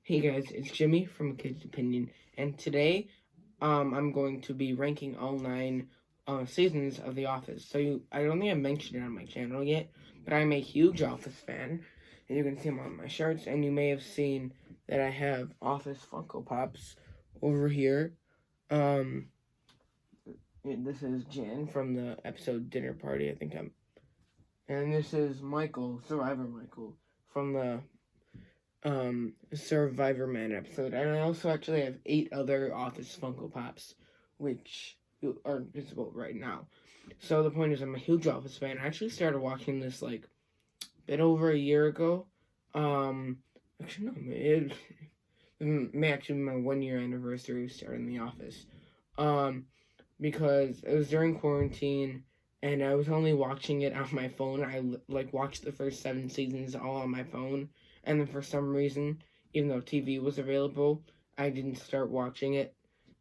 Hey guys, it's Jimmy from A Kid's Opinion, and today, I'm going to be ranking all 9 seasons of The Office. I don't think I mentioned it on my channel yet, but I'm a huge Office fan, and you can see them on my shirts, and you may have seen that I have Office Funko Pops over here. Um, this is Jan from the episode Dinner Party, and this is Michael, Survivor Michael, from the Survivor Man episode, and I also actually have 8 other Office Funko Pops, which are visible right now. So the point is, I'm a huge Office fan. I actually started watching this like a bit over a year ago. Actually no, it may actually be my 1 year anniversary of starting The Office. Because it was during quarantine. And I was only watching it on my phone. I like watched the first 7 seasons all on my phone, and then for some reason, even though TV was available, I didn't start watching it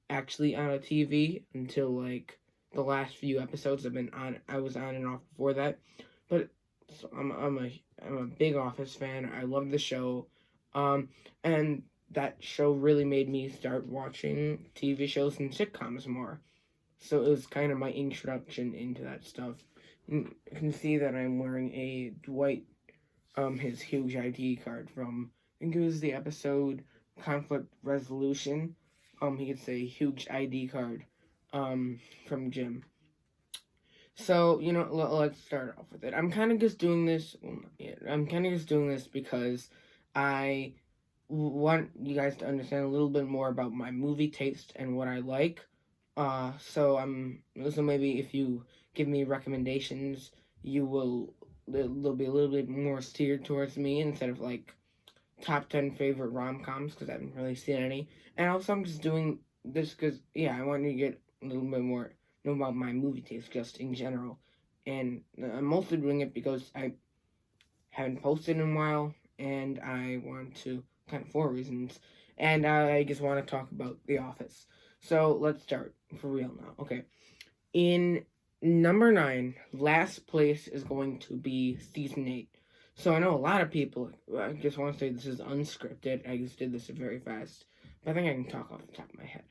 actually on a TV until like the last few episodes. I was on and off before that, but so I'm a big Office fan. I love the show, and that show really made me start watching TV shows and sitcoms more. So it was kind of my introduction into that stuff. You can see that I'm wearing a Dwight, his huge ID card from, I think it was the episode Conflict Resolution. He gets a huge ID card, from Jim. So, let's start off with it. I'm kind of just doing this, well, not yet. I'm kind of just doing this because I want you guys to understand a little bit more about my movie taste and what I like. So maybe if you give me recommendations, they'll be a little bit more steered towards me instead of like top 10 favorite rom-coms because I haven't really seen any. And also I'm just doing this because, yeah, I want you to get a little bit more know about my movie taste just in general. And I'm mostly doing it because I haven't posted in a while and I want to, kind of 4 reasons. And I just want to talk about The Office. So let's start for real now. Okay. In number 9, last place is going to be season 8. So I know a lot of people, I just want to say this is unscripted. I just did this very fast. But I think I can talk off the top of my head.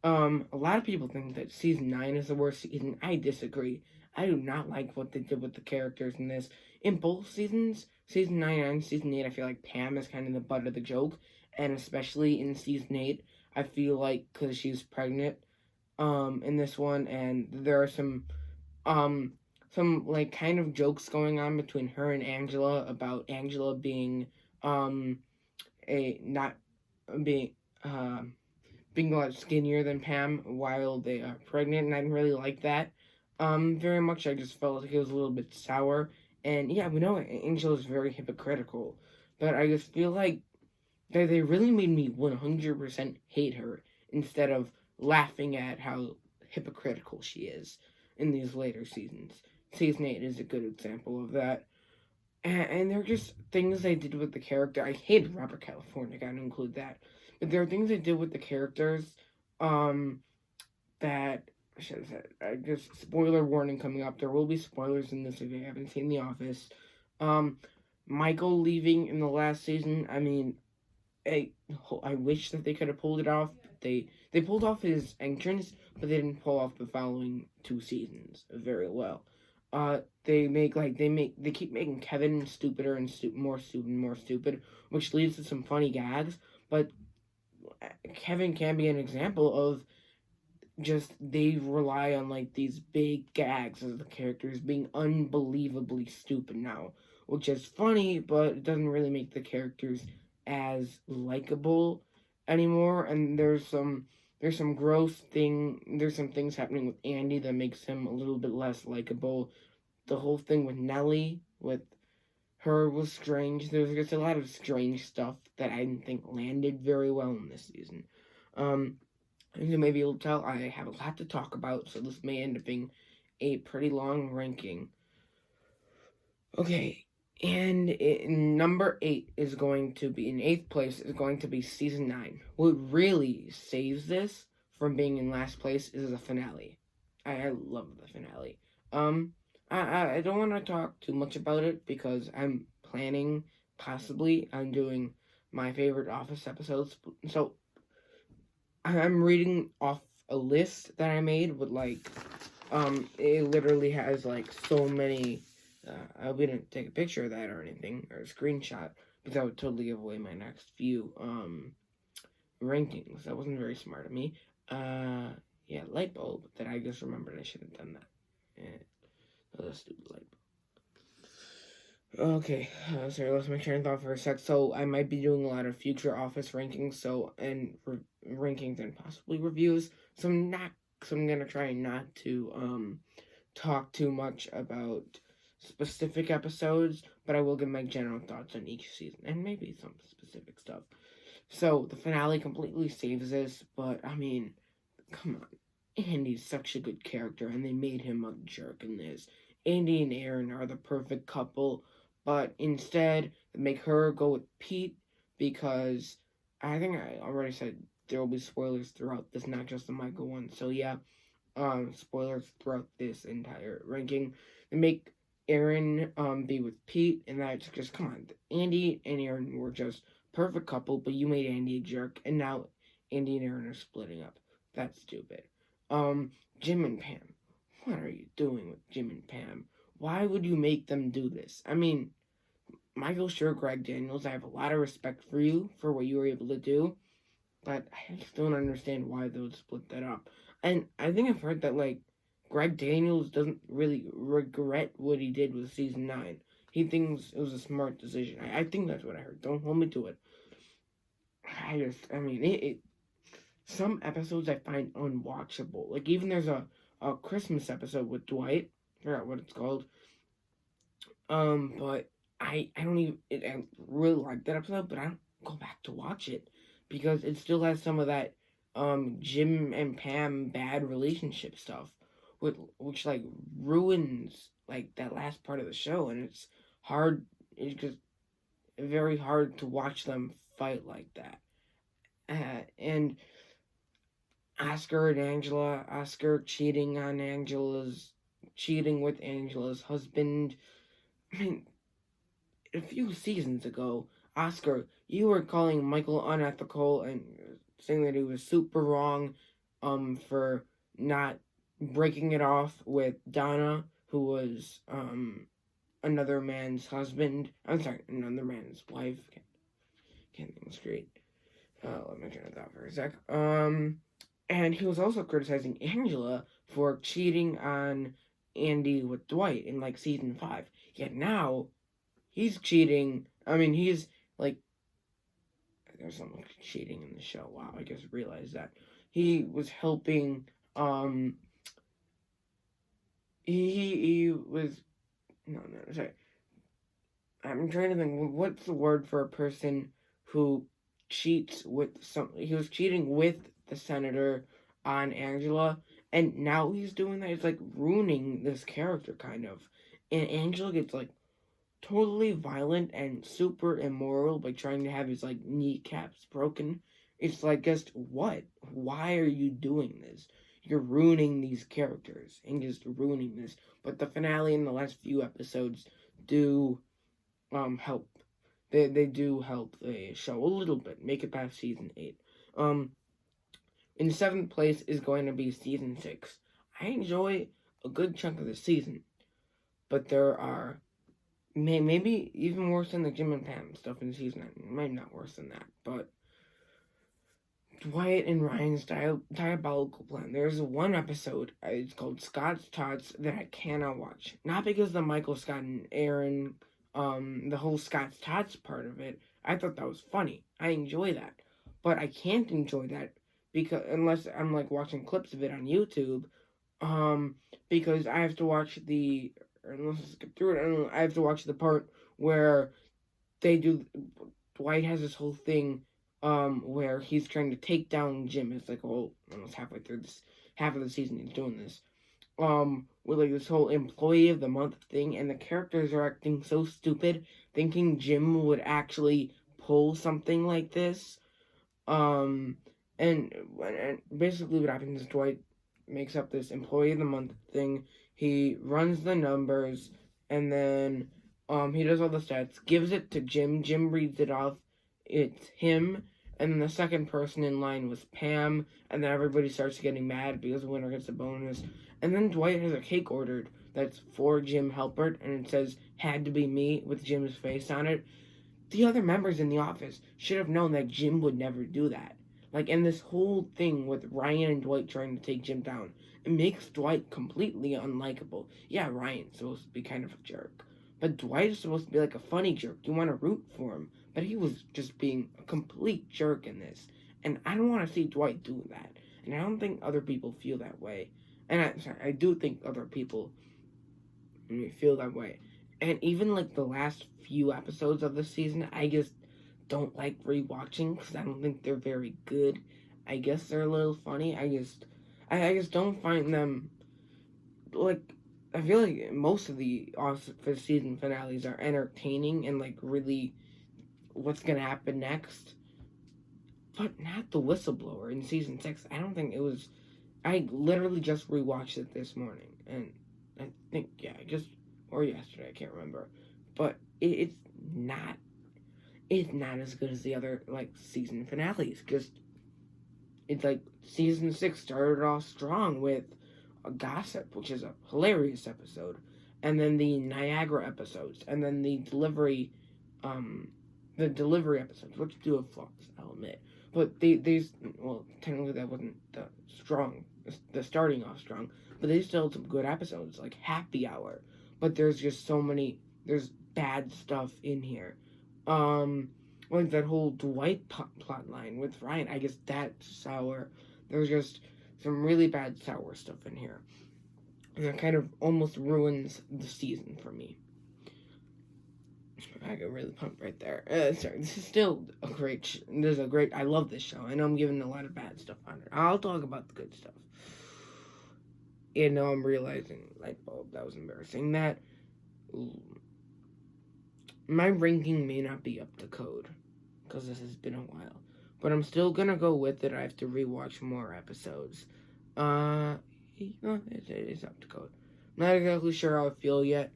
A lot of people think that season 9 is the worst season. I disagree. I do not like what they did with the characters in this. In both seasons, season 9 and season 8, I feel like Pam is kind of the butt of the joke. And especially in season 8, I feel like because she's pregnant, in this one, and there are some like kind of jokes going on between her and Angela about Angela being, a not being, being a lot skinnier than Pam while they are pregnant, and I didn't really like that. Very much. I just felt like it was a little bit sour, and yeah, we know Angela is very hypocritical, but I just feel like they really made me 100% hate her instead of laughing at how hypocritical she is in these later seasons. Season 8 is a good example of that. And there are just things they did with the character. I hated Robert California, gotta include that. But there are things they did with the characters, um, that I should have said. I just spoiler warning coming up. There will be spoilers in this if you haven't seen The Office. Um, Michael leaving in the last season. I mean, I wish that they could have pulled it off. They pulled off his entrance, but they didn't pull off the following 2 seasons very well. They keep making Kevin stupider and more stupid, which leads to some funny gags. But Kevin can be an example of just they rely on like these big gags as the characters being unbelievably stupid now, which is funny, but it doesn't really make the characters as likable anymore. And there's some there's some things happening with Andy that makes him a little bit less likable. The whole thing with Nellie with her was strange. There was just a lot of strange stuff that I didn't think landed very well in this season. As you may be able to tell, I have a lot to talk about, so this may end up being a pretty long ranking. Okay, and number 8 is going to be, in 8th place, is going to be season 9. What really saves this from being in last place is the finale. I love the finale. I don't want to talk too much about it because I'm planning possibly on doing my favorite Office episodes. So I'm reading off a list that I made with like, it literally has like so many. I wouldn't take a picture of that or anything or a screenshot because that would totally give away my next few rankings. That wasn't very smart of me. Yeah, light bulb that I just remembered I should have done that. Yeah, that was a stupid light bulb. Okay, sorry, let's make train of thought for a sec. So I might be doing a lot of future Office rankings, rankings and possibly reviews. So I'm gonna try not to talk too much about specific episodes, but I will give my general thoughts on each season and maybe some specific stuff. So the finale completely saves this, but I mean, come on. Andy's such a good character, and they made him a jerk in this. Andy and Aaron are the perfect couple, but instead they make her go with Pete because I think I already said there will be spoilers throughout this, not just the Michael one. So yeah, spoilers throughout this entire ranking. They make Aaron be with Pete, and that's just come on. Andy and Aaron were just perfect couple, but you made Andy a jerk, and now Andy and Aaron are splitting up. That's stupid. Jim and Pam. What are you doing with Jim and Pam? Why would you make them do this? I mean, Michael Schur, Greg Daniels, I have a lot of respect for you for what you were able to do, but I just don't understand why they would split that up. And I think I've heard that, like, Greg Daniels doesn't really regret what he did with season 9. He thinks it was a smart decision. I think that's what I heard. Don't hold me to it. I mean, some episodes I find unwatchable. Like, even there's a Christmas episode with Dwight. I forgot what it's called. But I don't even, I really like that episode, but I don't go back to watch it because it still has some of that Jim and Pam bad relationship stuff, which like ruins like that last part of the show, and it's hard. It's just very hard to watch them fight like that. And Oscar cheating with Angela's husband. I mean, a few seasons ago, Oscar, you were calling Michael unethical and saying that he was super wrong, for not breaking it off with Donna, who was another man's husband. I'm sorry, another man's wife. Can't think straight. Let me turn it off for a sec. And he was also criticizing Angela for cheating on Andy with Dwight in like season 5. Yet now he's cheating. I mean, he's like, there's some cheating in the show. Wow, I just realized that he was helping. He was no, sorry. I'm trying to think. What's the word for a person who cheats with some? He was cheating with the senator on Angela, and now he's doing that. It's like ruining this character, kind of. And Angela gets like totally violent and super immoral by trying to have his like kneecaps broken. It's like, just what? Why are you doing this? You're ruining these characters and just ruining this. But the finale and the last few episodes do help. They do help the show a little bit, make it past season 8. In 7th place is going to be season 6. I enjoy a good chunk of the season, but there are maybe even worse than the Jim and Pam stuff in season 9. Maybe not worse than that, but Dwight and Ryan's diabolical plan. There's one episode, it's called Scott's Tots, that I cannot watch. Not because the Michael Scott and Aaron, the whole Scott's Tots part of it. I thought that was funny. I enjoy that. But I can't enjoy that because unless I'm like watching clips of it on YouTube, because I have to watch unless I skip through it, I don't know, I have to watch the part where Dwight has this whole thing where he's trying to take down Jim. It's like almost halfway through this half of the season he's doing this. With like this whole employee of the month thing, and the characters are acting so stupid, thinking Jim would actually pull something like this. And basically what happens is Dwight makes up this employee of the month thing. He runs the numbers, and then he does all the stats, gives it to Jim. Jim reads it off it's him, and then the second person in line was Pam, and then everybody starts getting mad because the winner gets a bonus. And then Dwight has a cake ordered that's for Jim Halpert, and it says, "Had to be me," with Jim's face on it. The other members in the office should have known that Jim would never do that. Like, and this whole thing with Ryan and Dwight trying to take Jim down, it makes Dwight completely unlikable. Yeah, Ryan's supposed to be kind of a jerk, but Dwight is supposed to be like a funny jerk. You want to root for him, but he was just being a complete jerk in this. And I don't want to see Dwight do that. And I don't think other people feel that way. And I do think other people feel that way. And even like the last few episodes of the season, I just don't like rewatching because I don't think they're very good. I guess they're a little funny. I just don't find them like. I feel like most of the season finales are entertaining and like really what's gonna happen next, but not the whistleblower in season 6. I don't think it was. I literally just rewatched it this morning, and I think or yesterday, I can't remember, but it's not as good as the other like season finales. Just it's like season 6 started off strong with a Gossip, which is a hilarious episode, and then the Niagara episodes, and then the delivery episodes, which do have flaws, I'll admit, but these technically that wasn't the starting off strong, but they still had some good episodes like Happy Hour. But there's just there's bad stuff in here. Like that whole Dwight plot line with Ryan, I guess that's sour. There's just some really bad sour stuff in here. And that kind of almost ruins the season for me. I got really pumped right there. Sorry, this is still a great I love this show. I know I'm giving a lot of bad stuff on it. I'll talk about the good stuff. And now I'm realizing, light bulb, that was embarrassing, that my ranking may not be up to code, because this has been a while, but I'm still gonna go with it. I have to rewatch more episodes. It is up to code. Not exactly sure how I feel yet,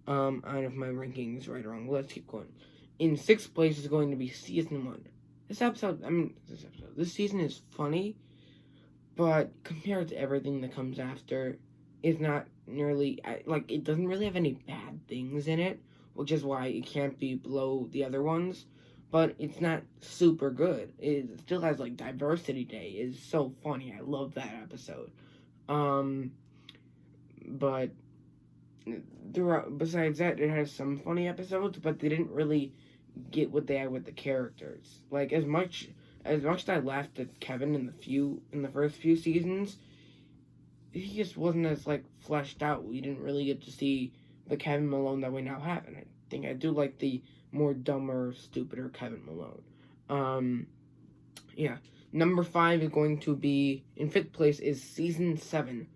on if my ranking is right or wrong. Let's keep going. In 6th place is going to be season 1. This season is funny, but compared to everything that comes after, it's not nearly, it doesn't really have any bad things in it, which is why it can't be below the other ones, but it's not super good. It still has, like, Diversity Day is so funny. I love that episode. But besides that, it has some funny episodes, but they didn't really get what they had with the characters. Like, as much as I laughed at Kevin in the first few seasons, he just wasn't as like fleshed out. We didn't really get to see the Kevin Malone that we now have, and I think I do like the more dumber, stupider Kevin Malone. Yeah. Number 5 is going to be, in 5th place is season 7.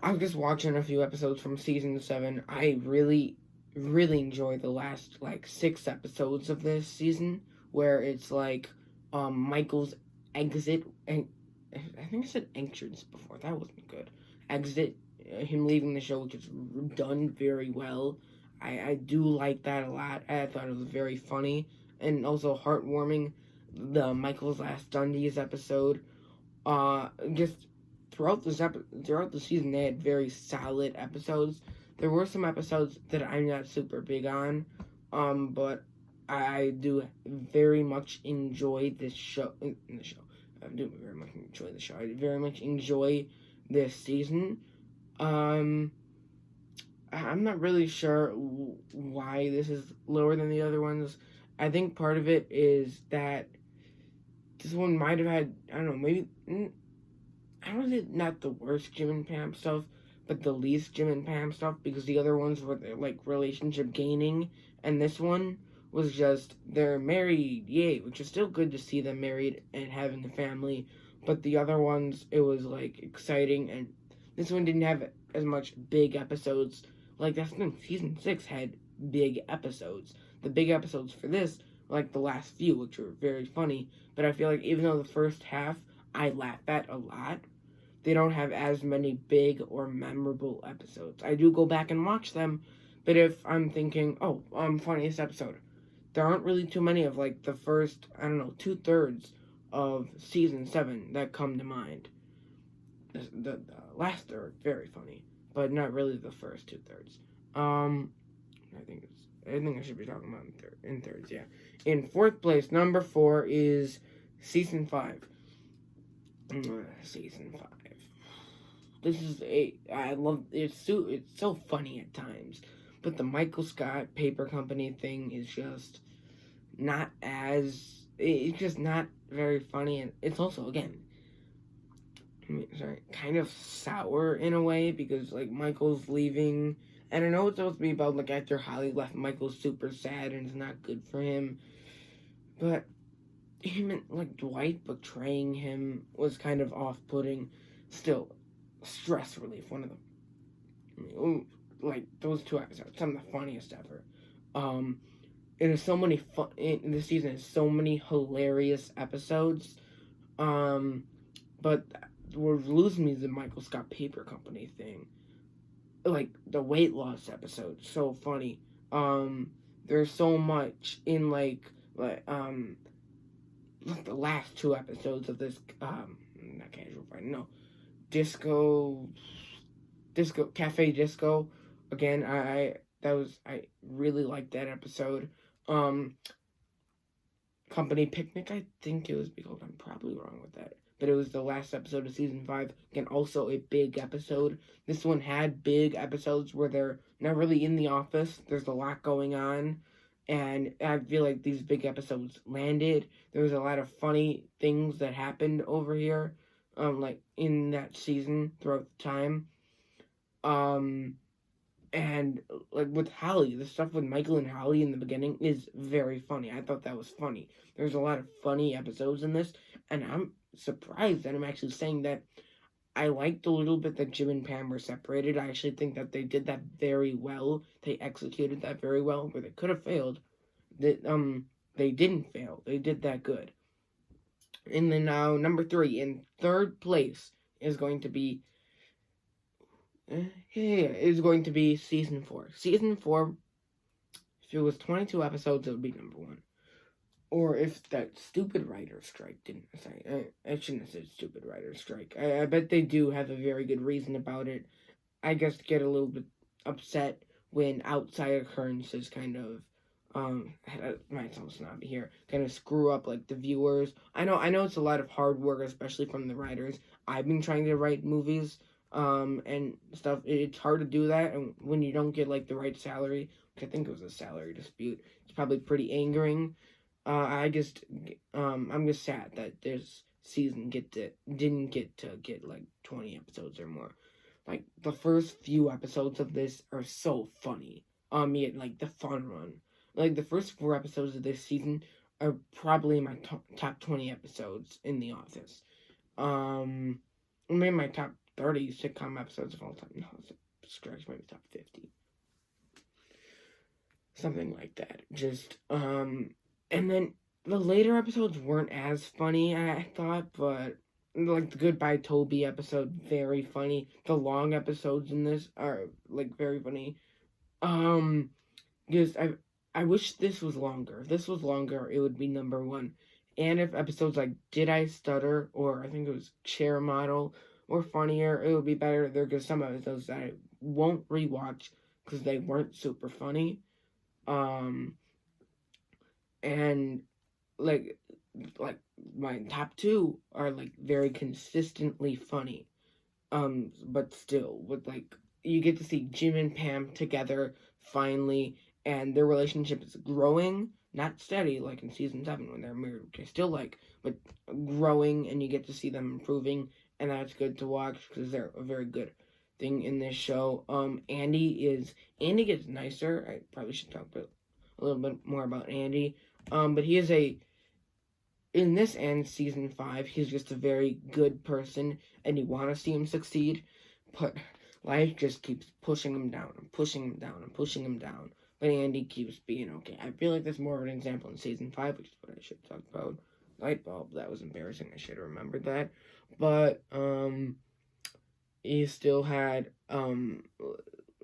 I was just watching a few episodes from season 7. I really, really enjoy the last 6 episodes of this season, where it's like Michael's exit, and I think I said entrance before. That wasn't good. Exit, him leaving the show, which is done very well. I do like that a lot. I thought it was very funny and also heartwarming. The Michael's Last Dundies episode, just throughout the season, they had very solid episodes. There were some episodes that I'm not super big on, but I do very much enjoy this show. I do very much enjoy the show. I very much enjoy this season. I'm not really sure why this is lower than the other ones. I think part of it is that this one might have had, I don't know, maybe, I don't know, not the worst Jim and Pam stuff, but the least Jim and Pam stuff, because the other ones were like relationship gaining, and this one was just, they're married, yay, which is still good to see them married and having a family, but the other ones, it was like exciting, and this one didn't have as much big episodes. Like, that's when season 6 had big episodes. The big episodes for this were like the last few, which were very funny, but I feel like even though the first half I laugh at a lot, they don't have as many big or memorable episodes. I do go back and watch them, but if I'm thinking, funniest episode, there aren't really too many of like the first, I don't know, 2/3 of season 7 that come to mind. The last third very funny, but not really the first 2/3. I think I should be talking about in thirds. Yeah. In fourth place, number 4 is season 5. Season 5. This is I love it's so funny at times, but the Michael Scott Paper Company thing is just not as it's just not very funny, and it's also again kind of sour in a way because like Michael's leaving, and I know it's supposed to be about like after Holly left, Michael's super sad and it's not good for him, but him and like Dwight betraying him was kind of off-putting. Still, stress relief. One of them, like those 2 episodes, some of the funniest ever. It is so many fun. This season has so many hilarious episodes. But what losing me is the Michael Scott Paper Company thing. Like the weight loss episode, so funny. There's so much in like the last 2 episodes of this not Casual Friday, no, disco Cafe Disco. Again, I really liked that episode. Company Picnic, I think it was because I'm probably wrong with that, but it was the last episode of season 5. Again, also a big episode. This one had big episodes where they're not really in the office. There's a lot going on, and I feel like these big episodes landed. There was a lot of funny things that happened over here, like in that season throughout the time. And like with Holly, the stuff with Michael and Holly in the beginning is very funny. I thought that was funny. There's a lot of funny episodes in this, and I'm surprised that I'm actually saying that I liked a little bit that Jim and Pam were separated. I actually think that they did that very well. They executed that very well. Where they could have failed, they didn't fail. They did that good. And then now number 3 in third place is going to be is going to be season 4. Season 4. If it was 22 episodes, it would be number 1. Or if that stupid writer's strike didn't say, I shouldn't have said stupid writer's strike. I bet they do have a very good reason about it. I guess get a little bit upset when outside occurrences kind of, might sound snobby here, kind of screw up like the viewers. I know it's a lot of hard work, especially from the writers. I've been trying to write movies, and stuff. It's hard to do that, and when you don't get like the right salary, which I think it was a salary dispute, it's probably pretty angering. I'm just sad that this season didn't get to get like 20 episodes or more. Like the first few episodes of this are so funny. Yeah, like the fun run. Like the first 4 episodes of this season are probably my top 20 episodes in The Office. Maybe my top 30 sitcom episodes of all time. No, scratch, maybe top 50. Something like that. Just, and then the later episodes weren't as funny, I thought, but like the Goodbye Toby episode, very funny. The long episodes in this are like very funny. Because I wish this was longer. If this was longer, it would be number 1. And if episodes like Did I Stutter, or I think it was Chair Model, were funnier, it would be better. There are some episodes that I won't rewatch because they weren't super funny. And like my top 2 are like very consistently funny. But still, with like you get to see Jim and Pam together finally, and their relationship is growing, not steady like in season 7 when they're married, which I still like, but growing, and you get to see them improving, and that's good to watch because they're a very good thing in this show. Andy gets nicer. I probably should talk about a little bit more about Andy. But he is in this end, season 5, he's just a very good person, and you want to see him succeed, but life just keeps pushing him down and pushing him down and pushing him down. But Andy keeps being okay. I feel like there's more of an example in season 5, which is what I should talk about. Light bulb, that was embarrassing. I should have remembered that. But he still had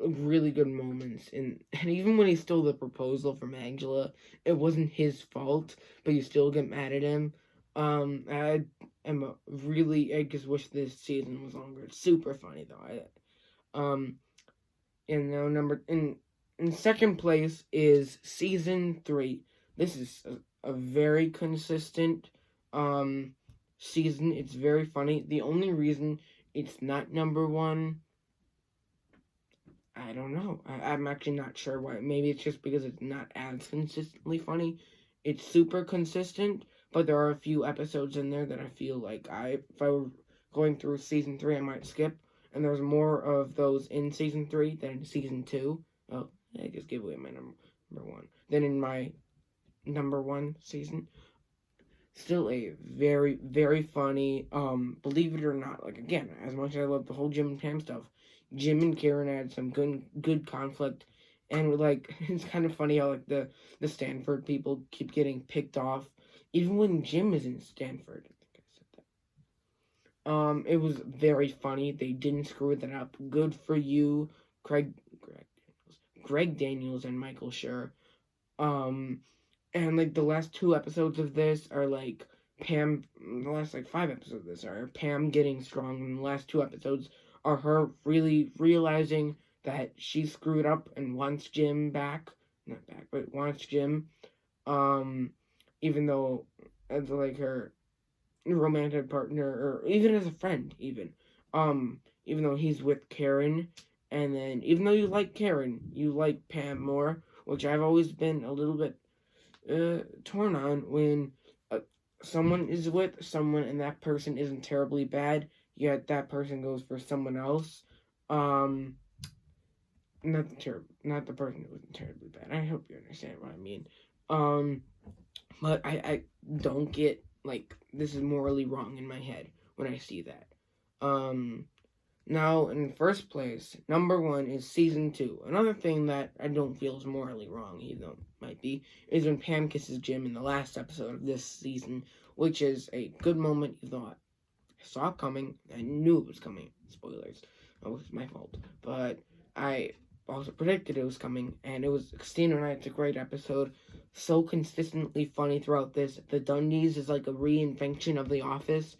really good moments, and even when he stole the proposal from Angela, it wasn't his fault, but you still get mad at him. I just wish this season was longer. It's super funny though. And now in second place is season 3. This is a very consistent season. It's very funny. The only reason it's not number 1, I don't know. I'm actually not sure why. Maybe it's just because it's not as consistently funny. It's super consistent, but there are a few episodes in there that I feel like if I were going through season 3, I might skip. And there's more of those in season 3 than in season 2. Oh, I just gave away my number 1. Then in my number 1 season, still a very, very funny, believe it or not, like, again, as much as I love the whole Jim and Pam stuff, Jim and Karen had some good conflict, and like, it's kind of funny how like the Stanford people keep getting picked off, even when Jim is in Stanford. I think I said that. It was very funny. They didn't screw that up. Good for you, Greg Daniels and Michael Schur. And like the last 2 episodes of this are like Pam. The last like 5 episodes of this are Pam getting strong, and the last 2 episodes are her really realizing that she screwed up and wants Jim back. Not back, but wants Jim. Even though as like her romantic partner, or even as a friend, even though he's with Karen, and then even though you like Karen, you like Pam more, which I've always been a little bit torn on when someone is with someone and that person isn't terribly bad, yet that person goes for someone else. Not the person who wasn't terribly bad. I hope you understand what I mean. But I don't get, like, this is morally wrong in my head when I see that. Now, in first place, number 1 is season 2. Another thing that I don't feel is morally wrong, even though it might be, is when Pam kisses Jim in the last episode of this season, which is a good moment. You thought, I saw it coming. I knew it was coming. Spoilers. It was my fault. But I also predicted it was coming, and it was Christina and I. It's a great episode. So consistently funny throughout this. The Dundies is like a reinvention of The Office.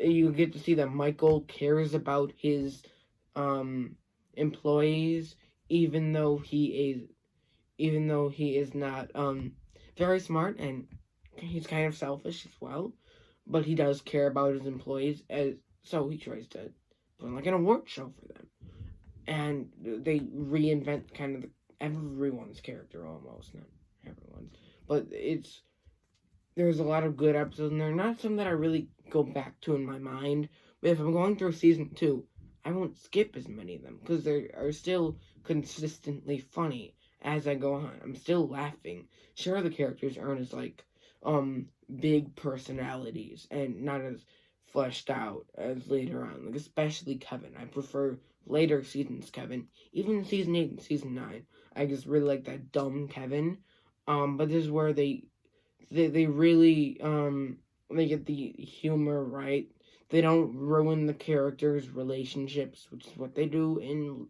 You get to see that Michael cares about his employees, even though he is not very smart, and he's kind of selfish as well. But he does care about his employees, so he tries to put on like an award show for them, and they reinvent kind of everyone's character, almost, not everyone's, but there's a lot of good episodes in there. Not some that I really go back to in my mind. But if I'm going through season 2, I won't skip as many of them because they are still consistently funny as I go on. I'm still laughing. Sure, the characters aren't as like big personalities and not as fleshed out as later on. Like especially Kevin. I prefer later seasons Kevin. Even season 8 and season 9. I just really like that dumb Kevin. But this is where they really they get the humor right. They don't ruin the characters' relationships, which is what they do in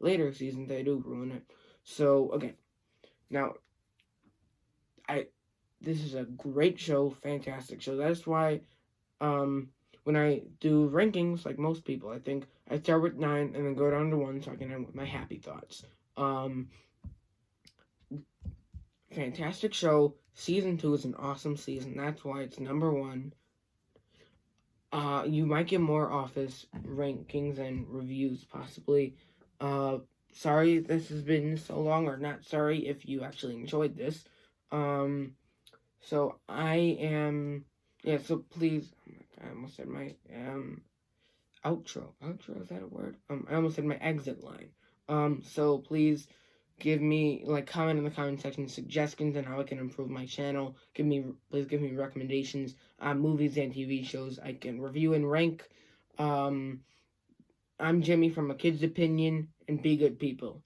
later seasons. They do ruin it. So okay, now this is a great show, fantastic show. That's why when I do rankings, like most people, I think I start with 9 and then go down to 1 so I can end with my happy thoughts. Fantastic show. Season 2 is an awesome season. That's why it's number 1. You might get more Office rankings and reviews, possibly. Sorry this has been so long, or not sorry if you actually enjoyed this. So I am, so please, I almost said my, outro, is that a word? I almost said my exit line. So please give me, comment in the comment section suggestions on how I can improve my channel. Please give me recommendations on movies and TV shows I can review and rank. I'm Jimmy from A Kid's Opinion, and be good people.